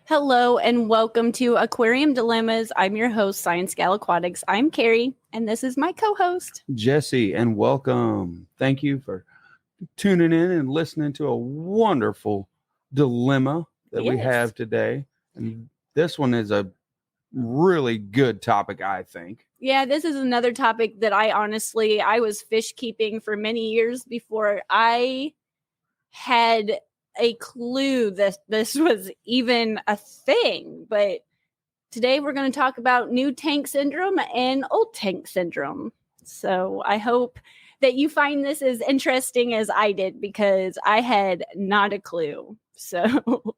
Hello and welcome to Aquarium Dilemmas. I'm your host, ScienceGal Aquatics. I'm Kerri, and this is my co-host, Jesse, and welcome. Thank you for tuning in and listening to a wonderful dilemma that we have today. And this one is a really good topic, I think. Yeah, this is another topic that I was fish keeping for many years before I had a clue that this was even a thing. But today we're going to talk about new tank syndrome and old tank syndrome. So I hope that you find this as interesting as I did, because I had not a clue. So,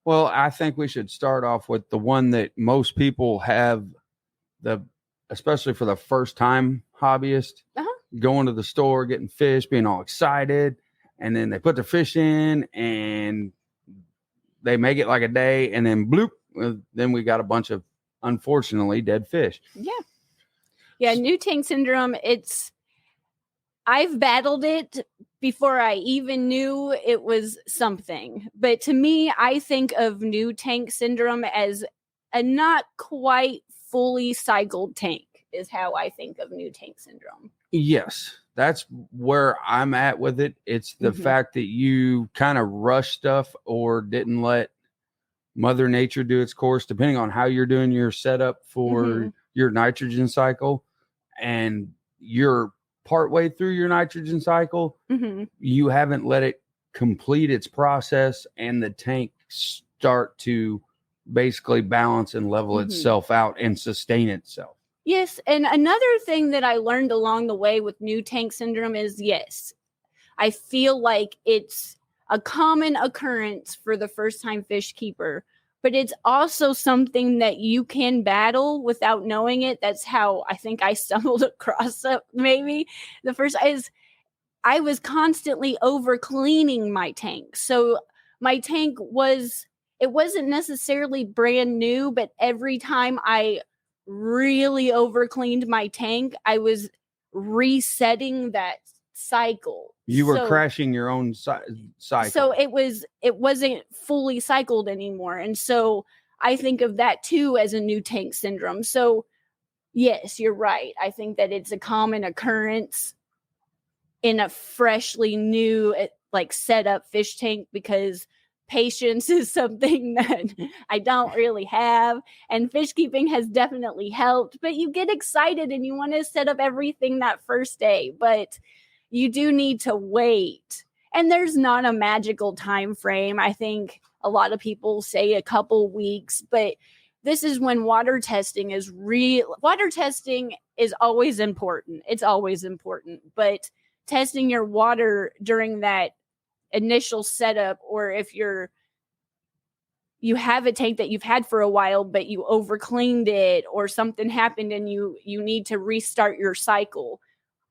well, I think we should start off with the one that most people have, especially for the first time hobbyist, going to the store, getting fish, being all excited. And then they put the fish in and they make it like a day, and then bloop, then we got a bunch of, unfortunately, dead fish. Yeah, new tank syndrome, I've battled it before I even knew it was something. But to me, I think of new tank syndrome as a not quite fully cycled tank, is how I think of new tank syndrome. Yes, that's where I'm at with it. It's the fact that you kind of rush stuff or didn't let Mother Nature do its course, depending on how you're doing your setup for your nitrogen cycle. And you're partway through your nitrogen cycle, you haven't let it complete its process and the tank start to basically balance and level itself out and sustain itself. Yes, and another thing that I learned along the way with new tank syndrome is, yes, I feel like it's a common occurrence for the first-time fish keeper, but it's also something that you can battle without knowing it. That's how I think I stumbled across it. Maybe the first is I was constantly over cleaning my tank. So my tank wasn't necessarily brand new, but every time I really over cleaned my tank, I was resetting that cycle. You were crashing your own cycle. So it wasn't fully cycled anymore. And so I think of that too as a new tank syndrome. So yes, you're right. I think that it's a common occurrence in a freshly new, like, set up fish tank, because patience is something that I don't really have, and fish keeping has definitely helped. But you get excited and you want to set up everything that first day, but you do need to wait. And there's not a magical time frame. I think a lot of people say a couple weeks, but this is when water testing is real. Water testing is always important. It's always important, but testing your water during that initial setup, or if you have a tank that you've had for a while but you over cleaned it or something happened and you need to restart your cycle,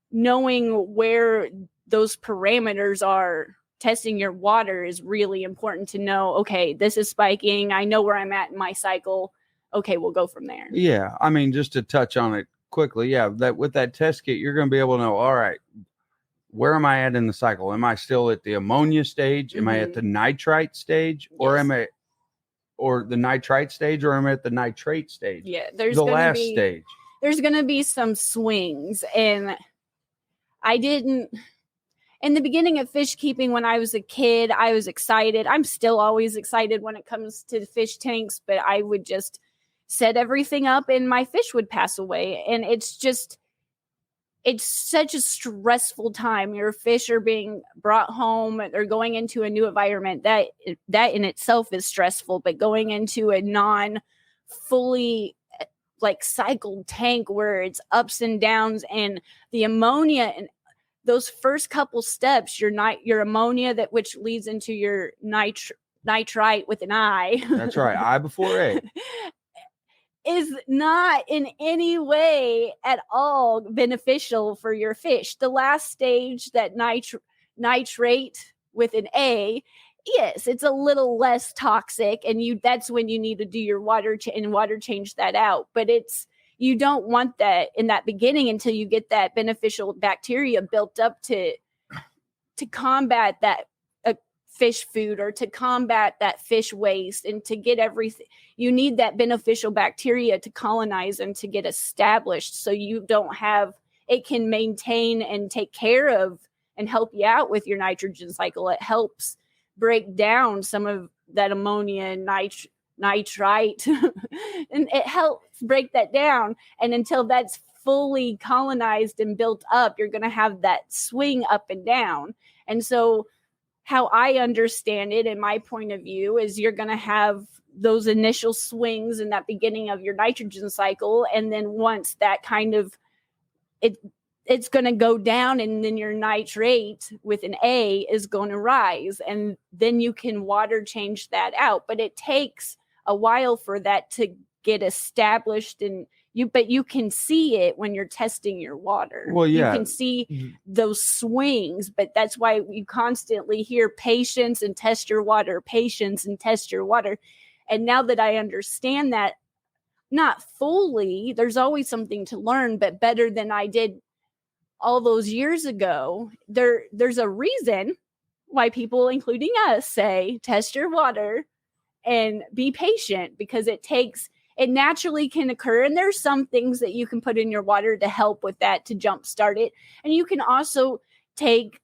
knowing where those parameters are, testing your water is really important to know, okay, this is spiking, I know where I'm at in my cycle, okay, we'll go from there. Yeah, I mean, just to touch on it quickly, that with that test kit, you're going to be able to know, all right, where am I at in the cycle? Am I still at the ammonia stage? Am I at the nitrite stage? Or am I, or the nitrite stage, or am I at the nitrate stage? Yeah, there's the last stage. There's going to be some swings. And in the beginning of fish keeping, when I was a kid, I was excited. I'm still always excited when it comes to fish tanks, but I would just set everything up and my fish would pass away. And it's such a stressful time. Your fish are being brought home. They're going into a new environment. That in itself is stressful, but going into a non-fully cycled tank where it's ups and downs, and the ammonia and those first couple steps, your ammonia, that which leads into your nitrite with an I. That's right. I before A. Is not in any way at all beneficial for your fish. The last stage, that nitrate with an A, yes, it's a little less toxic, and that's when you need to do your water change that out. But you don't want that in that beginning until you get that beneficial bacteria built up to combat that fish food or to combat that fish waste and to get everything. You need that beneficial bacteria to colonize and to get established so you don't have, it can maintain and take care of and help you out with your nitrogen cycle. It helps break down some of that ammonia and nitrite and it helps break that down. And until that's fully colonized and built up, you're going to have that swing up and down. And so how I understand it in my point of view is you're going to have those initial swings in that beginning of your nitrogen cycle. And then once that kind of, it's going to go down, and then your nitrate with an A is going to rise. And then you can water change that out. But it takes a while for that to get established, and but you can see it when you're testing your water. Well, yeah. You can see those swings, but that's why you constantly hear patience and test your water, patience and test your water. And now that I understand that, not fully, there's always something to learn, but better than I did all those years ago. There's a reason why people, including us, say test your water and be patient, because it naturally can occur. And there's some things that you can put in your water to help with that, to jumpstart it. And you can also take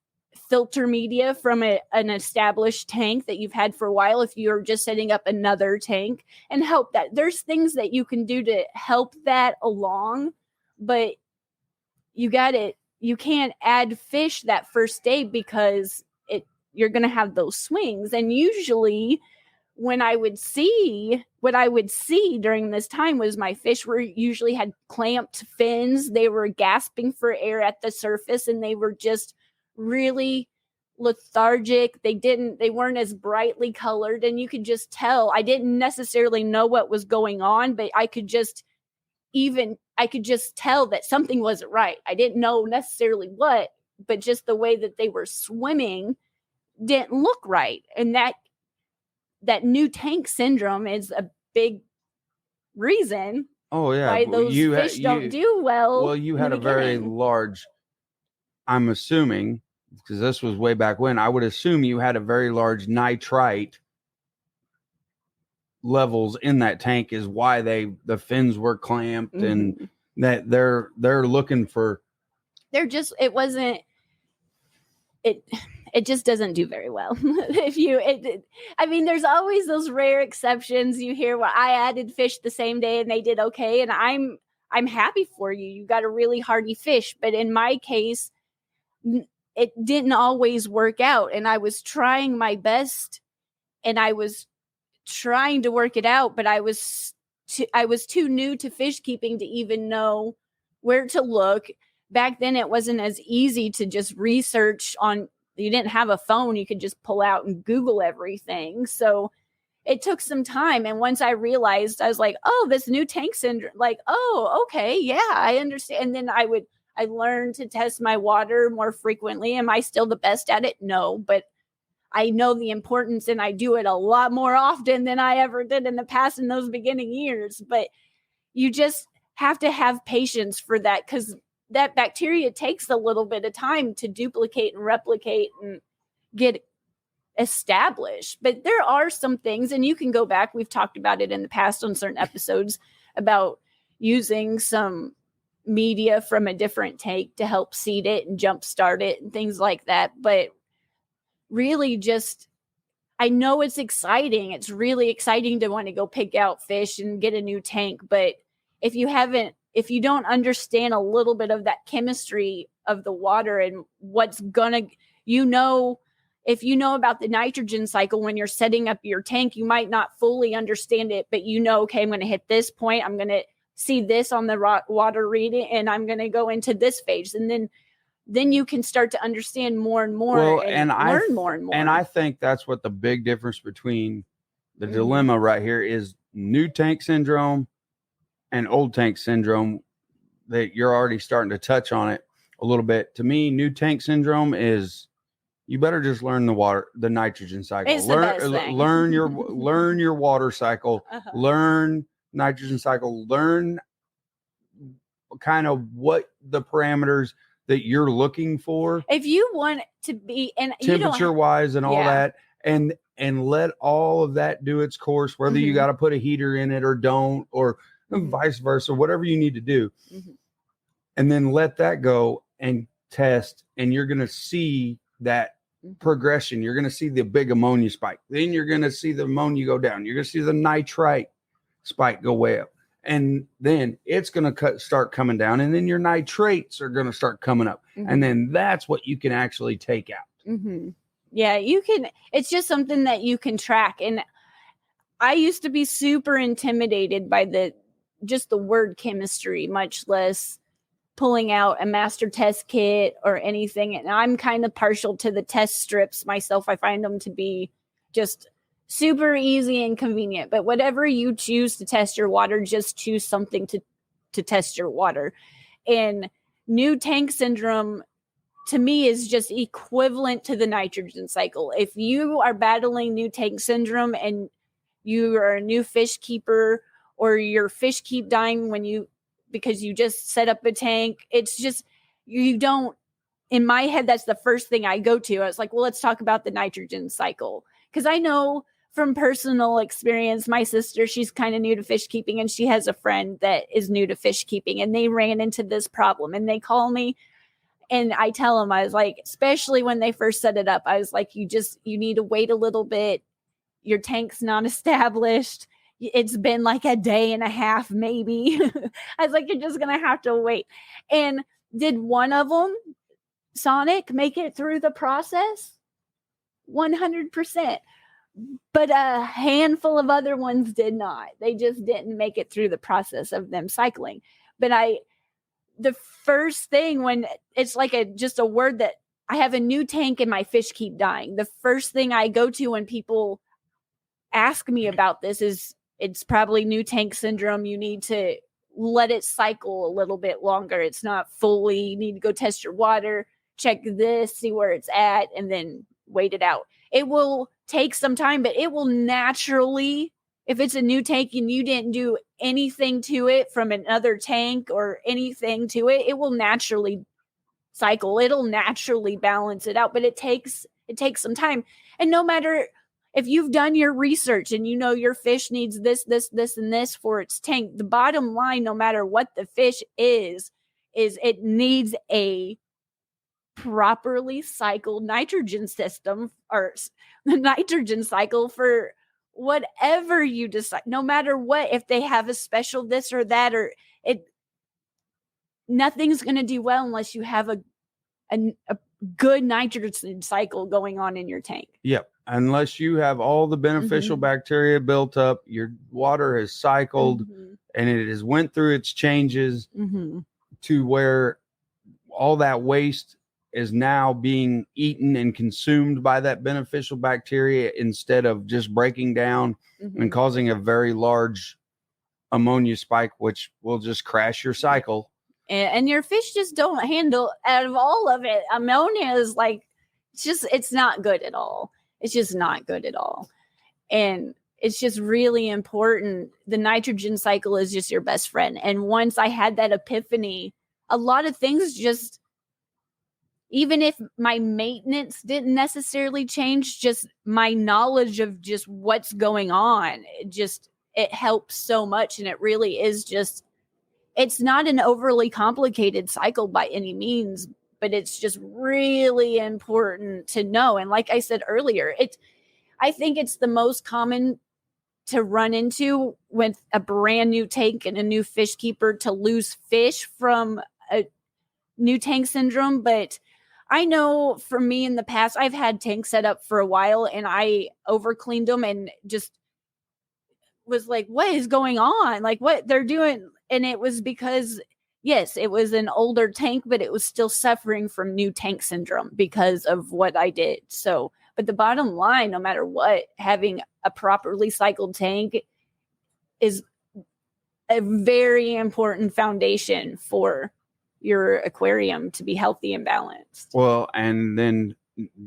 filter media from an established tank that you've had for a while if you're just setting up another tank, and help that. There's things that you can do to help that along, but you can't add fish that first day because you're going to have those swings. And usually what I would see during this time was my fish usually had clamped fins. They were gasping for air at the surface, and they were just really lethargic. They weren't as brightly colored, and you could just tell. I didn't necessarily know what was going on, but I could just tell that something wasn't right. I didn't know necessarily what, but just the way that they were swimming didn't look right. And that new tank syndrome is a big reason why those fish don't do well. Well, you had a very large, I'm assuming, because this was way back when, I would assume you had a very large nitrite levels in that tank is why the fins were clamped, and that they're looking for. It just doesn't do very well. There's always those rare exceptions. You hear, well, I added fish the same day and they did okay, and I'm happy for you. You got a really hardy fish, but in my case, it didn't always work out, and I was trying my best, and I was trying to work it out, but I was too new to fish keeping to even know where to look. Back then, it wasn't as easy to just research on. You didn't have a phone you could just pull out and Google everything. So it took some time. And once I realized, I was like, oh, this new tank syndrome, like, oh, okay, yeah, I understand. And then I learned to test my water more frequently. Am I still the best at it? No, but I know the importance, and I do it a lot more often than I ever did in the past in those beginning years. But you just have to have patience for that, because that bacteria takes a little bit of time to duplicate and replicate and get established. But there are some things, and you can go back. We've talked about it in the past on certain episodes about using some media from a different tank to help seed it and jumpstart it and things like that. But really, I know it's exciting. It's really exciting to want to go pick out fish and get a new tank. But if you don't understand a little bit of that chemistry of the water and if you know about the nitrogen cycle when you're setting up your tank, you might not fully understand it, but okay, I'm going to hit this point. I'm going to see this on the water reading, and I'm going to go into this phase. And then you can start to understand more and more and learn more and more. And I think that's what the big difference between the dilemma right here is: new tank syndrome and old tank syndrome, that you're already starting to touch on it a little bit. To me, new tank syndrome is, you better just learn the nitrogen cycle. Learn your water cycle, learn nitrogen cycle, learn kind of what the parameters that you're looking for. If you want to be, and temperature wise and all that. and let all of that do its course, whether you got to put a heater in it or don't, or vice versa, whatever you need to do. And then let that go and test, and you're going to see that progression. You're going to see the big ammonia spike. Then you're going to see the ammonia go down. You're going to see the nitrite spike go way up. And then it's going to start coming down. And then your nitrates are going to start coming up. And then that's what you can actually take out. Yeah, you can. It's just something that you can track. And I used to be super intimidated by the word chemistry, much less pulling out a master test kit or anything. And I'm kind of partial to the test strips myself. I find them to be just super easy and convenient. But whatever you choose to test your water, just choose something to test your water. And new tank syndrome, to me, is just equivalent to the nitrogen cycle. If you are battling new tank syndrome and you are a new fish keeper, or your fish keep dying because you just set up a tank, it's just, you don't, in my head, that's the first thing I go to. I was like, well, let's talk about the nitrogen cycle. Because I know from personal experience, my sister, she's kind of new to fish keeping, and she has a friend that is new to fish keeping, and they ran into this problem, and they call me. And I tell them, I was like, especially when they first set it up, I was like, you need to wait a little bit. Your tank's not established. It's been like a day and a half, maybe. I was like, you're just going to have to wait. And did one of them, Sonic, make it through the process? 100%. But a handful of other ones did not. They just didn't make it through the process of them cycling. But the first thing, when it's like just a word that I have a new tank and my fish keep dying, the first thing I go to when people ask me about this is, it's probably new tank syndrome. You need to let it cycle a little bit longer. It's not fully, you need to go test your water, check this, see where it's at, and then wait it out. It will take some time, but it will naturally, if it's a new tank and you didn't do anything to it from another tank or anything to it, it will naturally cycle. It'll naturally balance it out, but it takes some time. And no matter if you've done your research and you know your fish needs this, and this for its tank, the bottom line, no matter what the fish is it needs a properly cycled nitrogen system, or the nitrogen cycle for whatever you decide, no matter what. If they have a special this or that, or nothing's going to do well unless you have a good nitrogen cycle going on in your tank. Yep. Unless you have all the beneficial bacteria built up, your water has cycled and it has went through its changes to where all that waste is now being eaten and consumed by that beneficial bacteria, instead of just breaking down and causing a very large ammonia spike, which will just crash your cycle. And your fish just don't handle, out of all of it, ammonia is like, it's not good at all. It's just not good at all. And it's just really important. The nitrogen cycle is just your best friend. And once I had that epiphany, a lot of things just, even if my maintenance didn't necessarily change, just my knowledge of just what's going on, it helps so much. And it really is just, it's not an overly complicated cycle by any means, but it's just really important to know. And like I said earlier, I think it's the most common to run into with a brand new tank and a new fish keeper, to lose fish from a new tank syndrome. But I know for me in the past, I've had tanks set up for a while and I over cleaned them and just was like, what is going on? Like what they're doing. And it was because, yes, it was an older tank, but it was still suffering from new tank syndrome because of what I did. So, but the bottom line, no matter what, having a properly cycled tank is a very important foundation for your aquarium to be healthy and balanced. Well, and then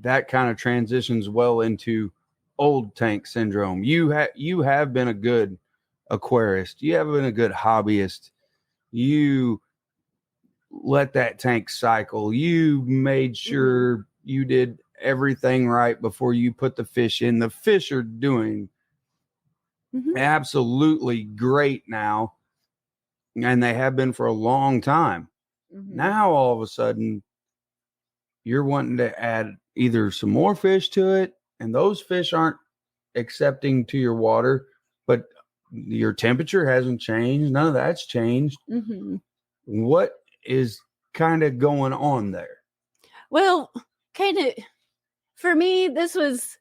that kind of transitions well into old tank syndrome. You have been a good aquarist. You have been a good hobbyist. You let that tank cycle. You made sure you did everything right before you put the fish in. The fish are doing absolutely great now, and they have been for a long time. Now all of a sudden you're wanting to add either some more fish to it, and those fish aren't accepting to your water, but your temperature hasn't changed. None of that's changed. What is kind of going on there? Well, kind of for me, this was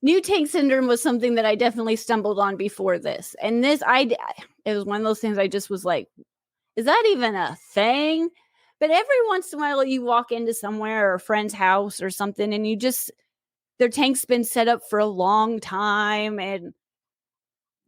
new tank syndrome was something that I definitely stumbled on before this. And this, it was one of those things I just was like, is that even a thing? But every once in a while you walk into somewhere or a friend's house or something and their tank's been set up for a long time and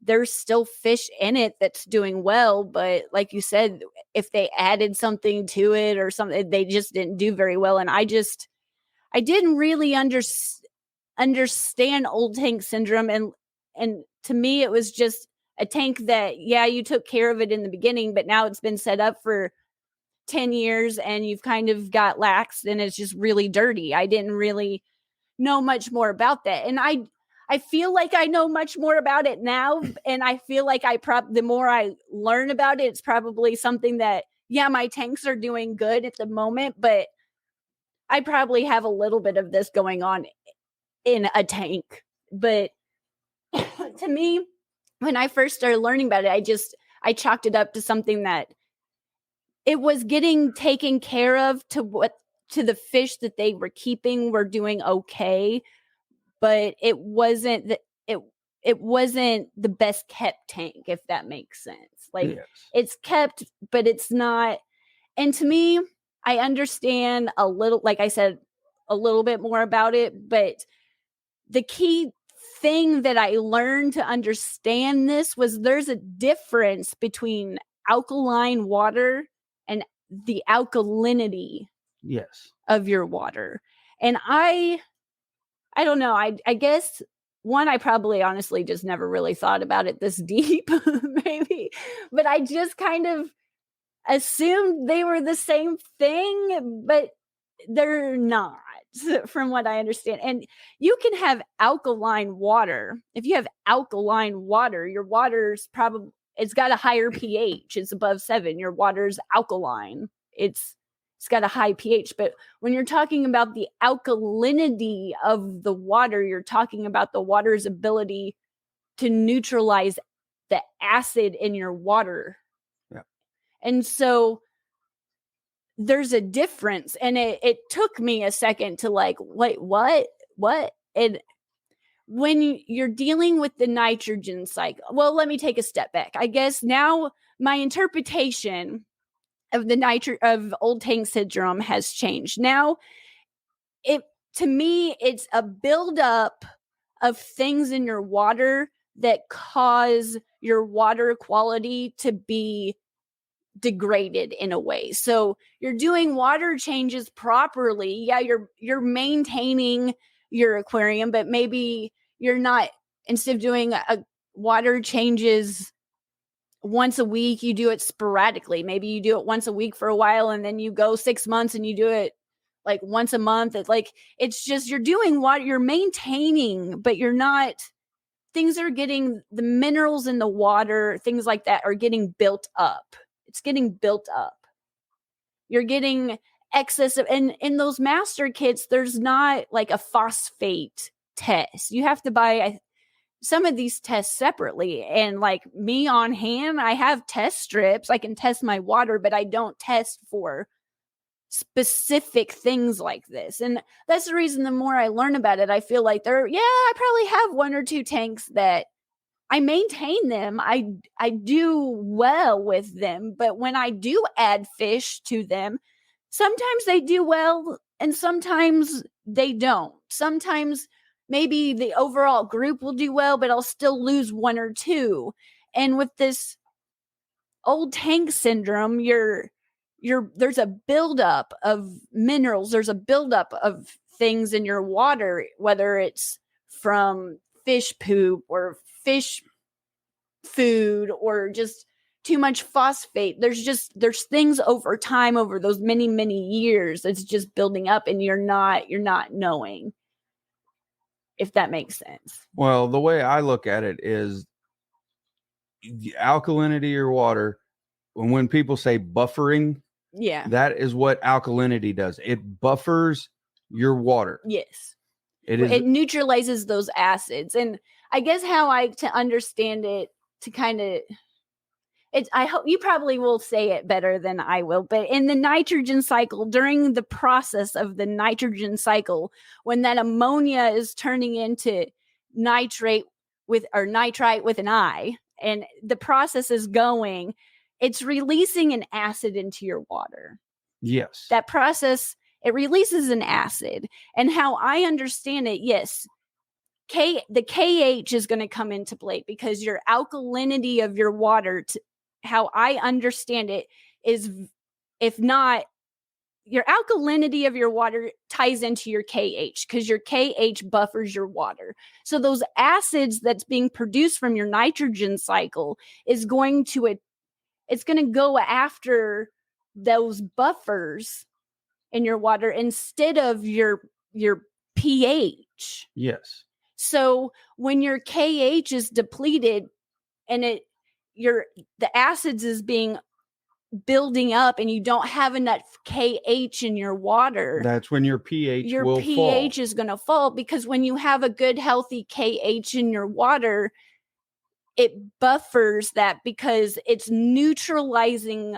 there's still fish in it that's doing well. But like you said, if they added something to it or something, they just didn't do very well. And I didn't really understand old tank syndrome. And to me, it was just a tank that, yeah, you took care of it in the beginning, but now it's been set up for 10 years and you've kind of got laxed and it's just really dirty. I didn't really know much more about that. And I feel like I know much more about it now. And I feel like the more I learn about it, it's probably something that, yeah, my tanks are doing good at the moment, but I probably have a little bit of this going on in a tank. But to me, when I first started learning about it, I chalked it up to something that it was getting taken care of to the fish that they were keeping were doing okay, but it wasn't the best kept tank, if that makes sense. Like, yes, it's kept, but it's not. And to me, I understand a little, like I said, a little bit more about it, but the key thing that I learned to understand this was there's a difference between alkaline water and the alkalinity, yes, of your water. And I don't know. I guess I probably honestly just never really thought about it this deep, maybe, but I just kind of assumed they were the same thing, but they're not, from what I understand. And you can have alkaline water. If you have alkaline water, your water's probably, it's got a higher pH. It's above 7. Your water's alkaline. It's got a high pH. But when you're talking about the alkalinity of the water, you're talking about the water's ability to neutralize the acid in your water. Yeah. And so there's a difference. And it took me a second to like, wait, what? And when you're dealing with the nitrogen cycle, well, let me take a step back. I guess now my interpretation of of old tank syndrome has changed. Now, to me, it's a buildup of things in your water that cause your water quality to be degraded in a way. So you're doing water changes properly. Yeah, you're maintaining your aquarium, but maybe you're not, instead of doing a water changes once a week, you do it sporadically. Maybe you do it once a week for a while and then you go 6 months and you do it like once a month. It's just, you're doing what you're maintaining, but you're not, things are getting, the minerals in the water, things like that are getting built up. It's getting built up. You're getting excess of, and in those master kits, there's not like a phosphate test. You have to buy some of these tests separately. And like me on hand, I have test strips. I can test my water, but I don't test for specific things like this. And that's the reason the more I learn about it, I feel like I probably have 1 or 2 tanks that I maintain them. I do well with them, but when I do add fish to them, sometimes they do well and sometimes they don't. Sometimes maybe the overall group will do well, but I'll still lose 1 or 2. And with this old tank syndrome, there's a buildup of minerals. There's a buildup of things in your water, whether it's from fish poop or fish food or just too much phosphate. There's things over time, over those many, many years, it's just building up, and you're not knowing, if that makes sense. Well, the way I look at it is the alkalinity of your water. When people say buffering, that is what alkalinity does. It buffers your water. Yes. It neutralizes those acids. And I guess how to understand it, to kind of, I hope you probably will say it better than I will, but in the nitrogen cycle, during the process of the nitrogen cycle, when that ammonia is turning into nitrite with an I, and the process is going, it's releasing an acid into your water. Yes. That process, it releases an acid. And how I understand it, yes, the KH is going to come into play, because your alkalinity of your water, how I understand it, is, if not, your alkalinity of your water ties into your KH, because your KH buffers your water. So those acids that's being produced from your nitrogen cycle is going to go after those buffers in your water instead of your pH. Yes. So when your KH is depleted and the acids is being building up, and you don't have enough KH in your water, that's when your pH is going to fall, because when you have a good healthy KH in your water, it buffers that, because it's neutralizing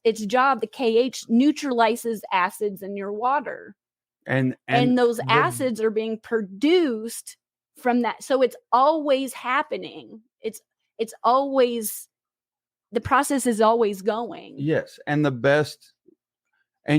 its job. The KH neutralizes acids in your water, and those acids are being produced from that. So it's always happening. It's always, the process is always going. Yes. And the best way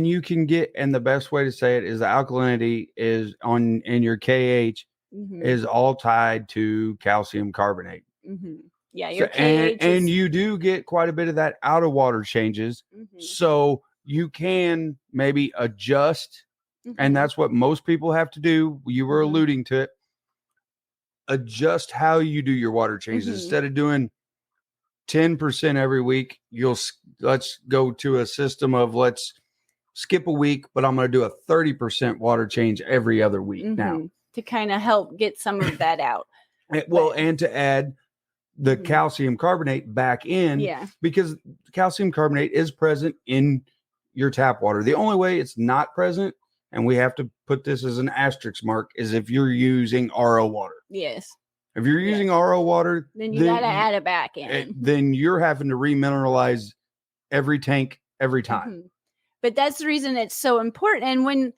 to say it is the alkalinity is in your KH is all tied to calcium carbonate. Mm-hmm. Yeah. Your KH and you do get quite a bit of that out of water changes. Mm-hmm. So you can maybe adjust. Mm-hmm. And that's what most people have to do. You were alluding to it. Adjust how you do your water changes. Mm-hmm. Instead of doing 10% every week, let's go to a system of, let's skip a week, but I'm going to do a 30% water change every other week now, to kind of help get some of that out. And to add the calcium carbonate back in, because calcium carbonate is present in your tap water. The only way it's not present, and we have to put this as an asterisk mark, is if you're using RO water. Yes. If you're using RO water, then you got to add it back in. Then you're having to remineralize every tank every time. Mm-hmm. But that's the reason it's so important. And when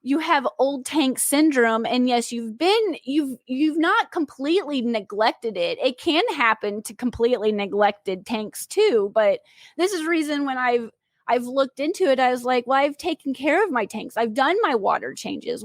you have old tank syndrome, and yes, you've not completely neglected it. It can happen to completely neglected tanks too. But this is the reason when I've looked into it, I was like, well, I've taken care of my tanks. I've done my water changes.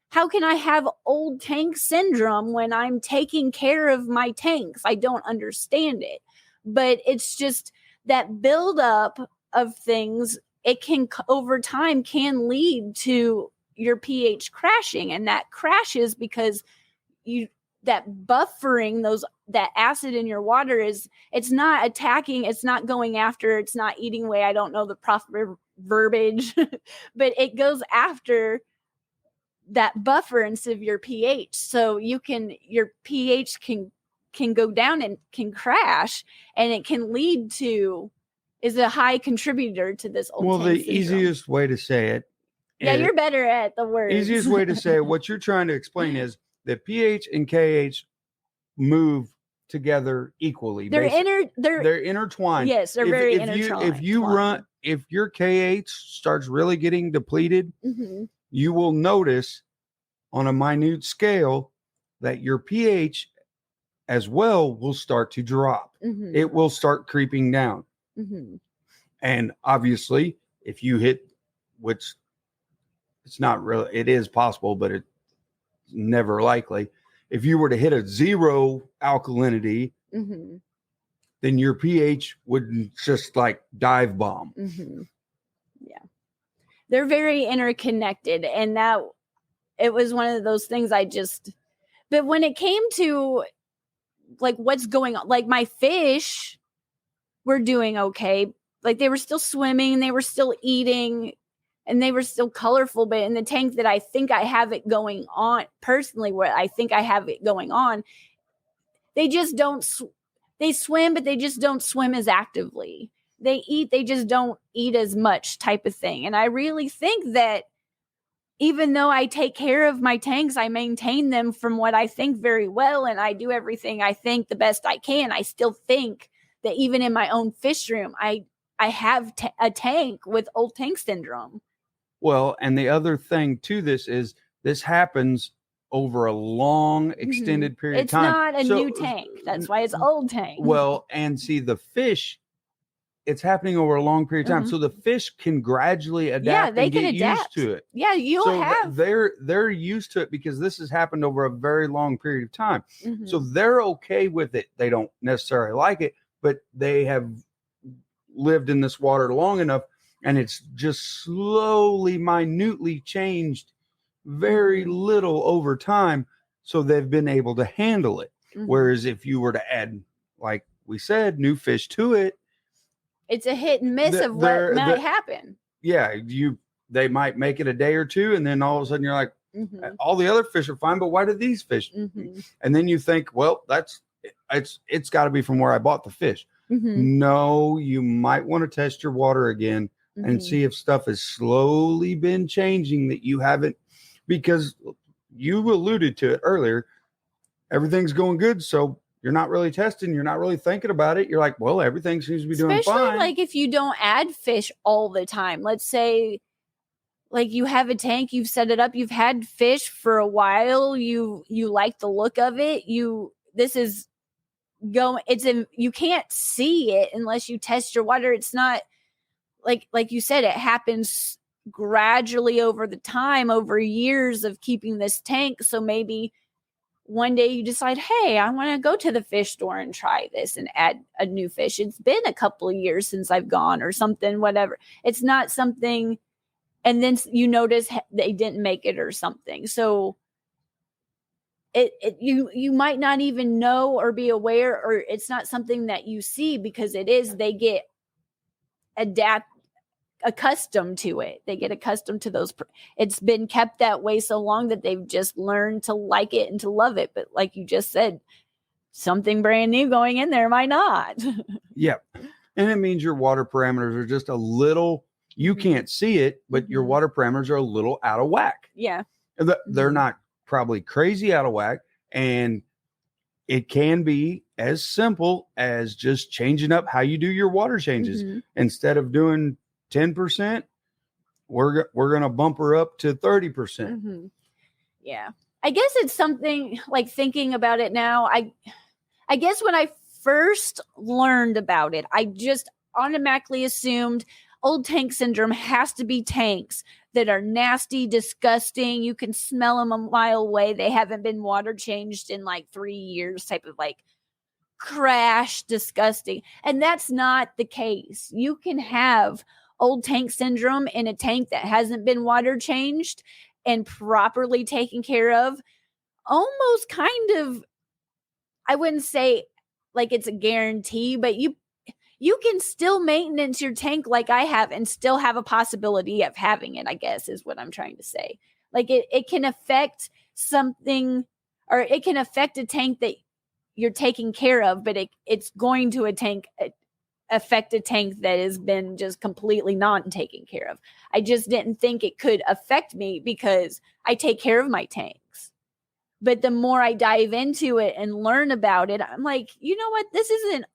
How can I have old tank syndrome when I'm taking care of my tanks? I don't understand it. But it's just that buildup of things, it can, over time, can lead to your pH crashing. And that crashes because that buffering, that acid in your water it's not attacking, it's not going after, it's not eating away. I don't know the proper verbiage, but it goes after that buffer instead of your pH. So your pH can go down and can crash, and it can lead to, is a high contributor to this old tank syndrome. Easiest way to say it. Yeah, you're better at the words. Easiest way to say it, what you're trying to explain is that pH and KH move together equally. They're intertwined. Yes, they're very intertwined. If your KH starts really getting depleted, you will notice on a minute scale that your pH as well will start to drop. It will start creeping down. And obviously, if you hit, which it's not really, it is possible, but it's never likely. If you were to hit a 0 alkalinity, then your pH would just like dive bomb. Yeah. They're very interconnected. And it was one of those things but when it came to like what's going on, like my fish, were doing okay. Like they were still swimming, they were still eating, and they were still colorful. But in the tank that I think I have it going on, personally, where I think I have it going on, they just don't, they swim, but they just don't swim as actively. They eat, they just don't eat as much type of thing. And I really think that even though I take care of my tanks, I maintain them from what I think very well, and I do everything I think the best I can, I still think that even in my own fish room, I have a tank with old tank syndrome. Well, and the other thing to this is this happens over a long, extended period of time. It's not a new tank. That's why it's old tank. Well, and see the fish, it's happening over a long period of time. So the fish can gradually adapt and get used to it. Yeah, they're used to it because this has happened over a very long period of time. So they're okay with it. They don't necessarily like it, but they have lived in this water long enough, and it's just slowly, minutely changed very little over time. So they've been able to handle it. Whereas if you were to add, like we said, new fish to it, it's a hit and miss of what might happen. Yeah, they might make it a day or two, and then all of a sudden you're like, all the other fish are fine, but why do these fish? And then you think, well, it's got to be from where I bought the fish. No, you might want to test your water again and see if stuff has slowly been changing that you haven't, because you alluded to it earlier. Everything's going good, so you're not really testing. You're not really thinking about it. You're like, well, everything seems to be doing fine. Especially like if you don't add fish all the time. Let's say like you have a tank, you've set it up, you've had fish for a while, you like the look of it. You can't see it unless you test your water. It's not like you said, it happens gradually over the time, over years of keeping this tank. So maybe one day you decide, hey, I want to go to the fish store and try this and add a new fish. It's been a couple of years since I've gone or something, whatever. It's not something, and then you notice they didn't make it or something. So you might not even know or be aware, or it's not something that you see because they get accustomed to it. They get accustomed to those. It's been kept that way so long that they've just learned to like it and to love it. But like you just said, something brand new going in there might not. Yeah. And it means your water parameters are just a little, you can't see it, but your water parameters are a little out of whack. Yeah. They're not probably crazy out of whack. And it can be as simple as just changing up how you do your water changes. Instead of doing 10%, we're going to bump her up to 30%. Yeah. I guess it's something like thinking about it now. I guess when I first learned about it, I just automatically assumed old tank syndrome has to be tanks that are nasty, disgusting. You can smell them a mile away. They haven't been water changed in like 3 years, type of like crash, disgusting. And that's not the case. You can have old tank syndrome in a tank that hasn't been water changed and properly taken care of. Almost kind of, I wouldn't say like it's a guarantee, but you can still maintenance your tank like I have and still have a possibility of having it, I guess is what I'm trying to say. Like it can affect something, or it can affect a tank that you're taking care of, but it's going to affect a tank that has been just completely not taken care of. I just didn't think it could affect me because I take care of my tanks. But the more I dive into it and learn about it, I'm like, you know what? This isn't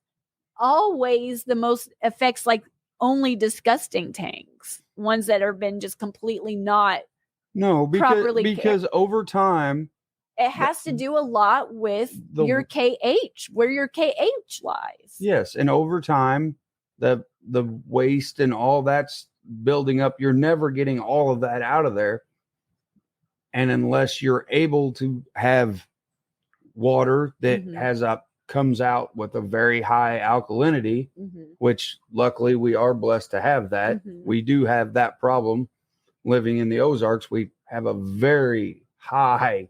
always the most affects like only disgusting tanks, ones that have been just completely not because over time it has to do a lot with your KH, where your KH lies. Yes, and over time the waste and all that's building up. You're never getting all of that out of there, and unless you're able to have water that comes out with a very high alkalinity, which luckily we are blessed to have that. We do have that problem living in the Ozarks. We have a very high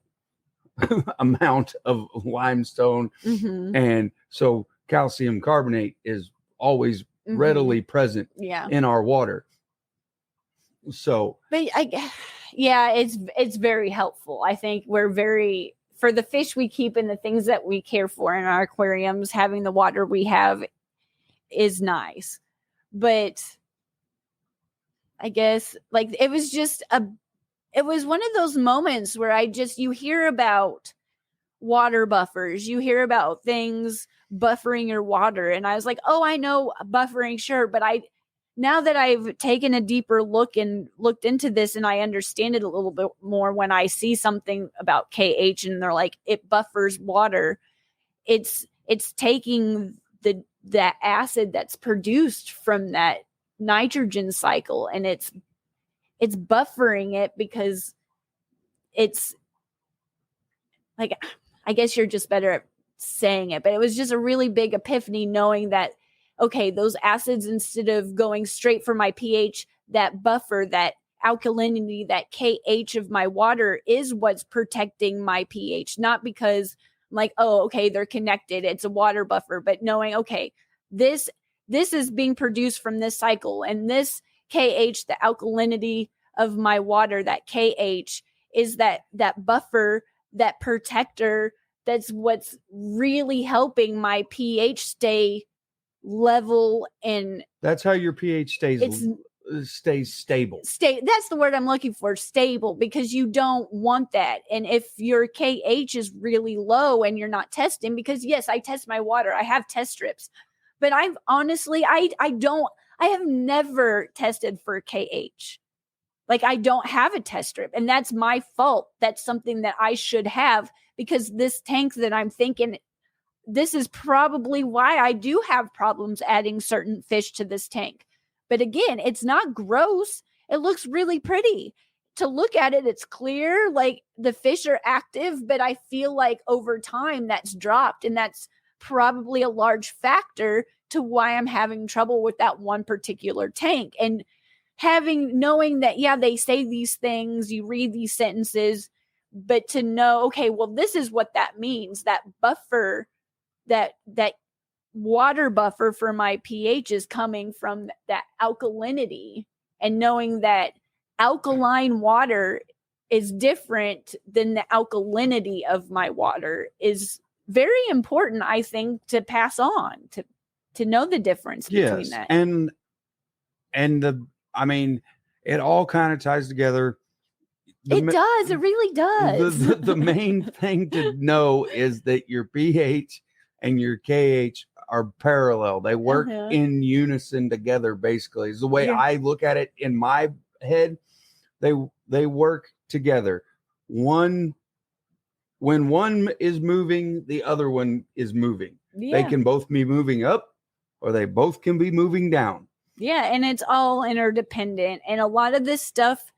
amount of limestone. And so calcium carbonate is always readily present in our water. So, but it's very helpful. I think for the fish we keep and the things that we care for in our aquariums, having the water we have is nice. But I guess like it was one of those moments where you hear about water buffers, you hear about things buffering your water, and I was like, oh, I know buffering, sure, but now that I've taken a deeper look and looked into this and I understand it a little bit more, when I see something about KH and they're like, it buffers water, it's taking the acid that's produced from that nitrogen cycle, and it's buffering it because it's like, I guess you're just better at saying it, but it was just a really big epiphany knowing that, okay, those acids, instead of going straight for my pH, that buffer, that alkalinity, that KH of my water is what's protecting my pH, not because I'm like, oh, okay, they're connected, it's a water buffer, but knowing, okay, this is being produced from this cycle, and this KH, the alkalinity of my water, that KH is that buffer, that protector, that's what's really helping my pH stay level, and that's how your pH stays stable. That's the word I'm looking for, stable, because you don't want that. And if your KH is really low and you're not testing, because yes, I test my water, I have test strips, but I've honestly, I have never tested for KH. Like, I don't have a test strip, and that's my fault. That's something that I should have, because this tank that I'm thinking, this is probably why I do have problems adding certain fish to this tank. But again, it's not gross. It looks really pretty. To look at it, it's clear, like the fish are active, but I feel like over time that's dropped, and that's probably a large factor to why I'm having trouble with that one particular tank. And knowing that, yeah, they say these things, you read these sentences, but to know, okay, well, this is what that means. That buffer, that water buffer for my pH is coming from that alkalinity, and knowing that alkaline water is different than the alkalinity of my water is very important, I think, to pass on, to know the difference between that. And it all kind of ties together. It does. It really does. The main thing to know is that your pH and your KH are parallel. They work in unison together, basically, is the way I look at it in my head. They work together. When one is moving, the other one is moving. They can both be moving up, or they both can be moving down. Yeah, and it's all interdependent. And a lot of this stuff,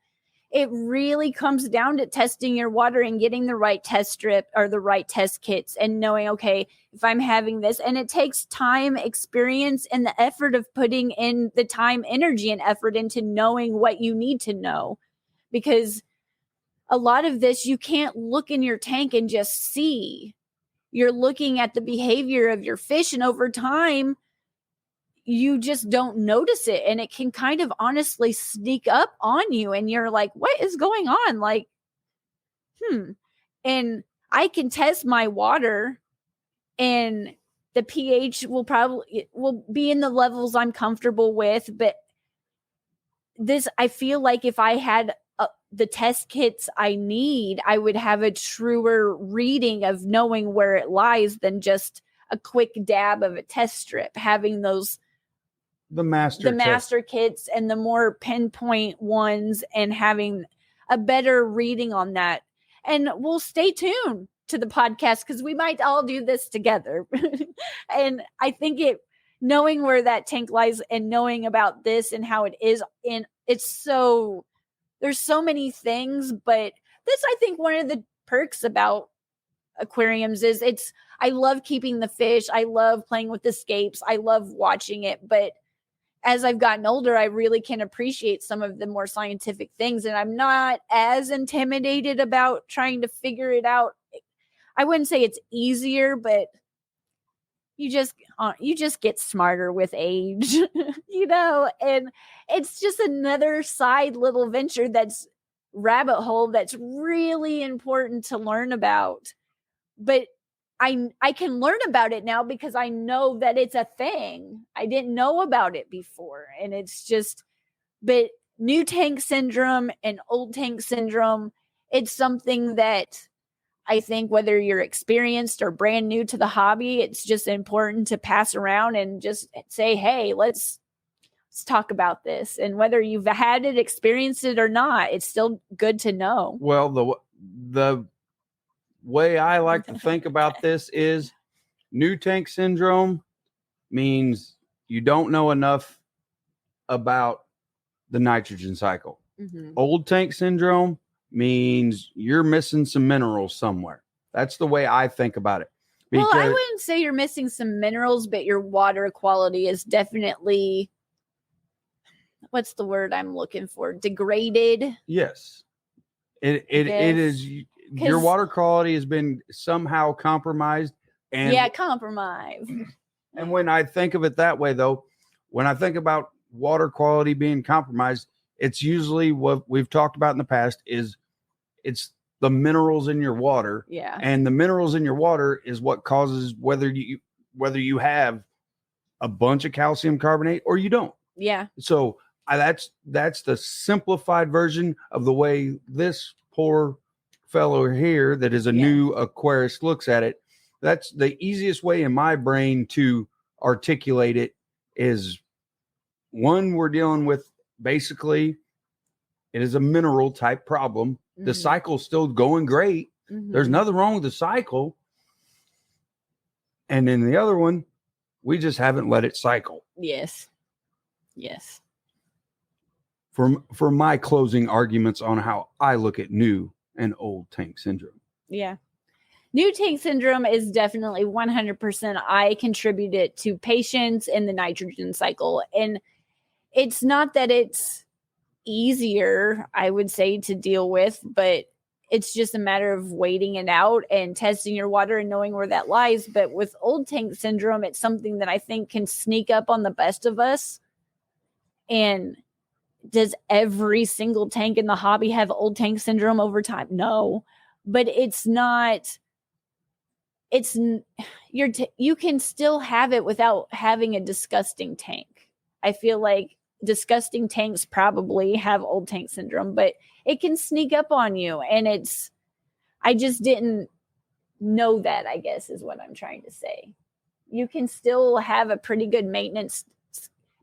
it really comes down to testing your water and getting the right test strip or the right test kits, and knowing, okay, if I'm having this, and it takes time, experience, and the effort of putting in the time, energy, and effort into knowing what you need to know. Because a lot of this, you can't look in your tank and just see. You're looking at the behavior of your fish, and over time, you just don't notice it, and it can kind of honestly sneak up on you, and you're like, what is going on? Like, and I can test my water, and the pH will be in the levels I'm comfortable with. But I feel like if I had the test kits I need, I would have a truer reading of knowing where it lies than just a quick dab of a test strip. Having the master kits and the more pinpoint ones, and having a better reading on that. And we'll stay tuned to the podcast, because we might all do this together. And I think knowing where that tank lies and knowing about this and how it is, and there's so many things, but this, I think, one of the perks about aquariums is I love keeping the fish. I love playing with the scapes. I love watching it. But as I've gotten older, I really can appreciate some of the more scientific things, and I'm not as intimidated about trying to figure it out. I wouldn't say it's easier, but you just get smarter with age, and it's just another side little venture that's rabbit hole that's really important to learn about. But I can learn about it now because I know that it's a thing. I didn't know about it before. And it's just, but new tank syndrome and old tank syndrome, it's something that I think whether you're experienced or brand new to the hobby, it's just important to pass around and just say, hey, let's talk about this. And whether you've had it, experienced it or not, it's still good to know. Well, the way I like to think about this is new tank syndrome means you don't know enough about the nitrogen cycle. Mm-hmm. Old tank syndrome means you're missing some minerals somewhere. That's the way I think about it. Well, I wouldn't say you're missing some minerals, but your water quality is definitely, what's the word I'm looking for? Degraded. Yes. It is. Your water quality has been somehow compromised. And compromised. And when I think of it that way, though, when I think about water quality being compromised, it's usually what we've talked about in the past is it's the minerals in your water. Yeah. And the minerals in your water is what causes whether you have a bunch of calcium carbonate or you don't. Yeah. So that's the simplified version of the way this poor fellow here that is a new aquarist looks at it. That's the easiest way in my brain to articulate it is one, we're dealing with basically it is a mineral type problem. Mm-hmm. The cycle's still going great. Mm-hmm. There's nothing wrong with the cycle. And then the other one, we just haven't let it cycle. Yes. Yes. For my closing arguments on how I look at new and old tank syndrome. Yeah. New tank syndrome is definitely 100% I contribute it to patients in the nitrogen cycle. And it's not that it's easier, I would say, to deal with, but it's just a matter of waiting it out and testing your water and knowing where that lies. But with old tank syndrome, it's something that I think can sneak up on the best of us. And does every single tank in the hobby have old tank syndrome over time? No, but it's not. You can still have it without having a disgusting tank. I feel like disgusting tanks probably have old tank syndrome, but it can sneak up on you. And I just didn't know that, I guess, is what I'm trying to say. You can still have a pretty good maintenance,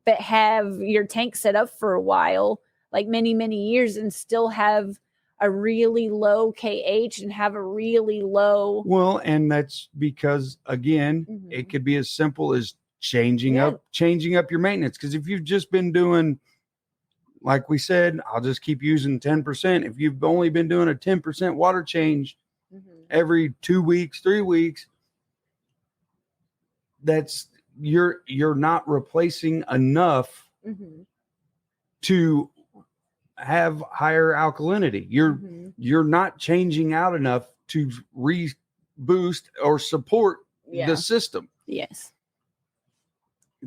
but have your tank set up for a while, like many, many years, and still have a really low KH and have a really low. Well, and that's because, again, mm-hmm. It could be as simple as changing up your maintenance. Because if you've just been doing, like we said, I'll just keep using 10%. If you've only been doing a 10% water change mm-hmm. every 2 weeks, 3 weeks, that's you're not replacing enough mm-hmm. to have higher alkalinity. You're not changing out enough to reboost or support the system. Yes.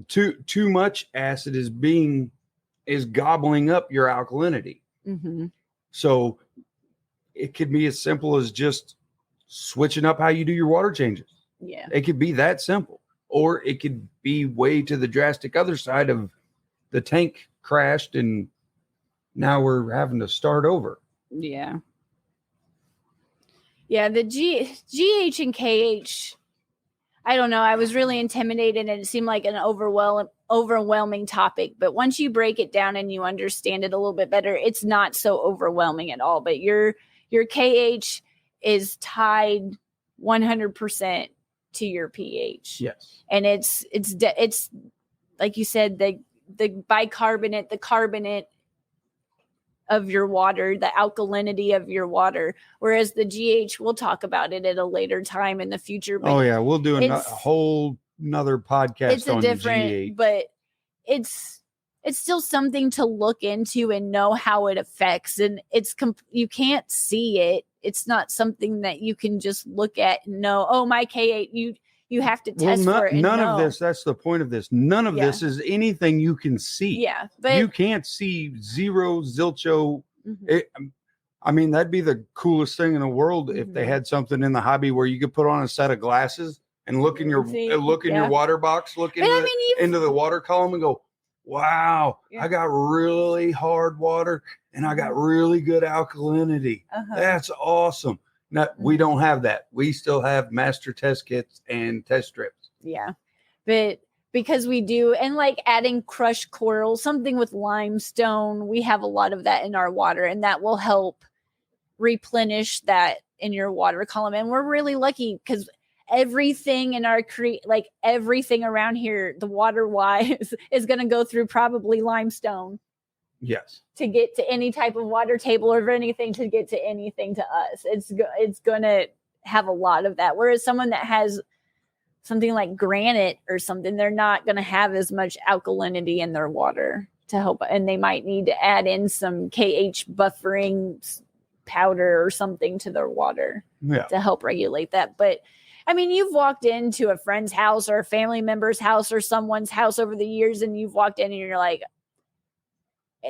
Too much acid is gobbling up your alkalinity. Mm-hmm. So it could be as simple as just switching up how you do your water changes. Yeah. It could be that simple. Or it could be way to the drastic other side of the tank crashed and now we're having to start over. Yeah. Yeah, the GH and KH, I don't know. I was really intimidated and it seemed like an overwhelming topic. But once you break it down and you understand it a little bit better, it's not so overwhelming at all. But your KH is tied 100% to your pH. Yes. And it's like you said, the bicarbonate, the carbonate of your water, the alkalinity of your water, whereas the GH, we'll talk about it at a later time in the future. But we'll do a whole another podcast. It's on the GH. But it's still something to look into and know how it affects. And you can't see it. It's not something that you can just look at and know, oh, my KH, You have to test for it. None of this, that's the point of this. None of this is anything you can see. Yeah. But you can't see zero, zilcho. Mm-hmm. I mean, that'd be the coolest thing in the world if they had something in the hobby where you could put on a set of glasses and look in your your water box, look into the water column and go, wow, I got really hard water and I got really good alkalinity. That's awesome. Now, we don't have that. We still have master test kits and test strips. Yeah. But because we do, and like adding crushed coral, something with limestone, we have a lot of that in our water, and that will help replenish that in your water column. And we're really lucky because everything in our everything around here, the water wise, is going to go through probably limestone. Yes. To get to any type of water table or anything to get to anything to us, it's going to have a lot of that. Whereas someone that has something like granite or something, they're not going to have as much alkalinity in their water to help, and they might need to add in some KH buffering powder or something to their water to help regulate that. But I mean, you've walked into a friend's house or a family member's house or someone's house over the years, and you've walked in and you're like,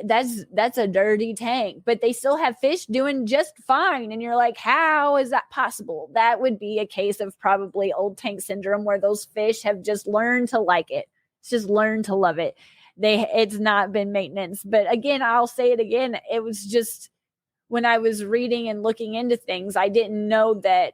that's a dirty tank, but they still have fish doing just fine. And you're like, how is that possible? That would be a case of probably old tank syndrome, where those fish have just learned to like it. It's just learned to love it. It's not been maintenance. But again, I'll say it again. It was just when I was reading and looking into things, I didn't know that.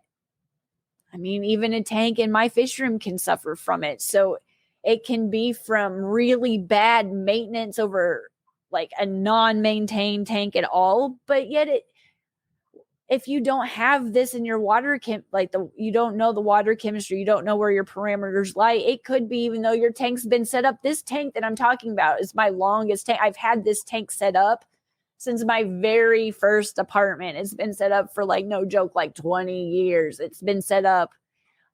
I mean, even a tank in my fish room can suffer from it. So it can be from really bad maintenance over like a non-maintained tank at all. But yet if you don't have this in your water you don't know the water chemistry, you don't know where your parameters lie, it could be, even though your tank's been set up. This tank that I'm talking about is my longest tank. I've had this tank set up since my very first apartment. It's been set up for no joke, 20 years. It's been set up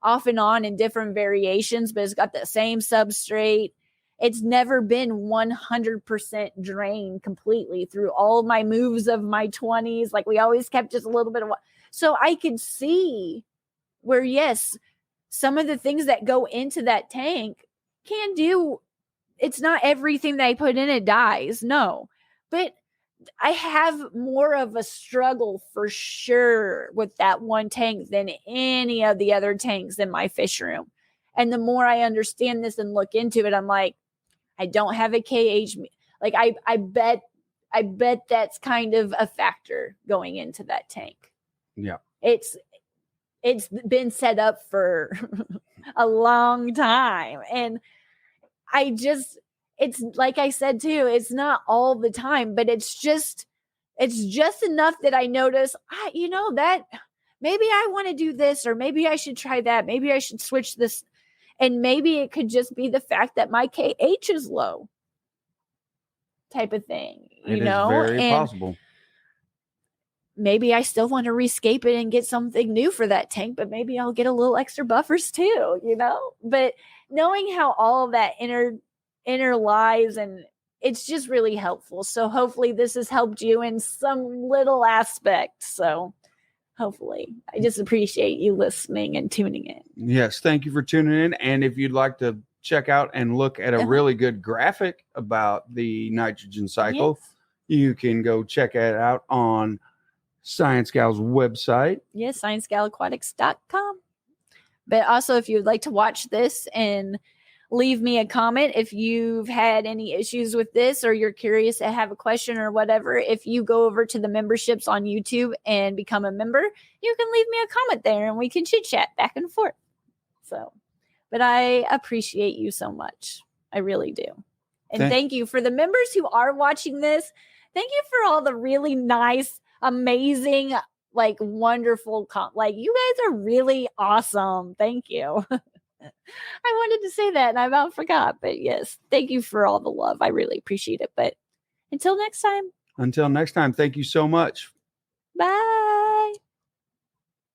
off and on in different variations, but it's got the same substrate. It's never been 100% drained completely through all my moves of my 20s. We always kept just a little bit of water. So I could see where, yes, some of the things that go into that tank can do. It's not everything that I put in it dies. No, but I have more of a struggle for sure with that one tank than any of the other tanks in my fish room. And the more I understand this and look into it, I'm like, I don't have a KH. I bet that's kind of a factor going into that tank. Yeah. It's been set up for a long time. And it's like I said too, it's not all the time, but it's just enough that I notice, that maybe I want to do this, or maybe I should try that. Maybe I should switch this. And maybe it could just be the fact that my KH is low type of thing, It is very possible. Maybe I still want to rescape it and get something new for that tank, but maybe I'll get a little extra buffers too, but knowing how all of that interlies, and it's just really helpful. So hopefully this has helped you in some little aspect. So hopefully, I just appreciate you listening and tuning in. Yes, thank you for tuning in. And if you'd like to check out and look at a really good graphic about the nitrogen cycle, you can go check it out on ScienceGal's website. Yes, ScienceGalAquatics.com. But also, if you'd like to watch this and leave me a comment if you've had any issues with this, or you're curious to have a question or whatever, if you go over to the memberships on YouTube and become a member, you can leave me a comment there and we can chit chat back and forth. So, but I appreciate you so much. I really do. And thank you for the members who are watching this. Thank you for all the really nice, amazing, wonderful, you guys are really awesome. Thank you. I wanted to say that and I about forgot, but yes, thank you for all the love. I really appreciate it. But until next time. Thank you so much. Bye.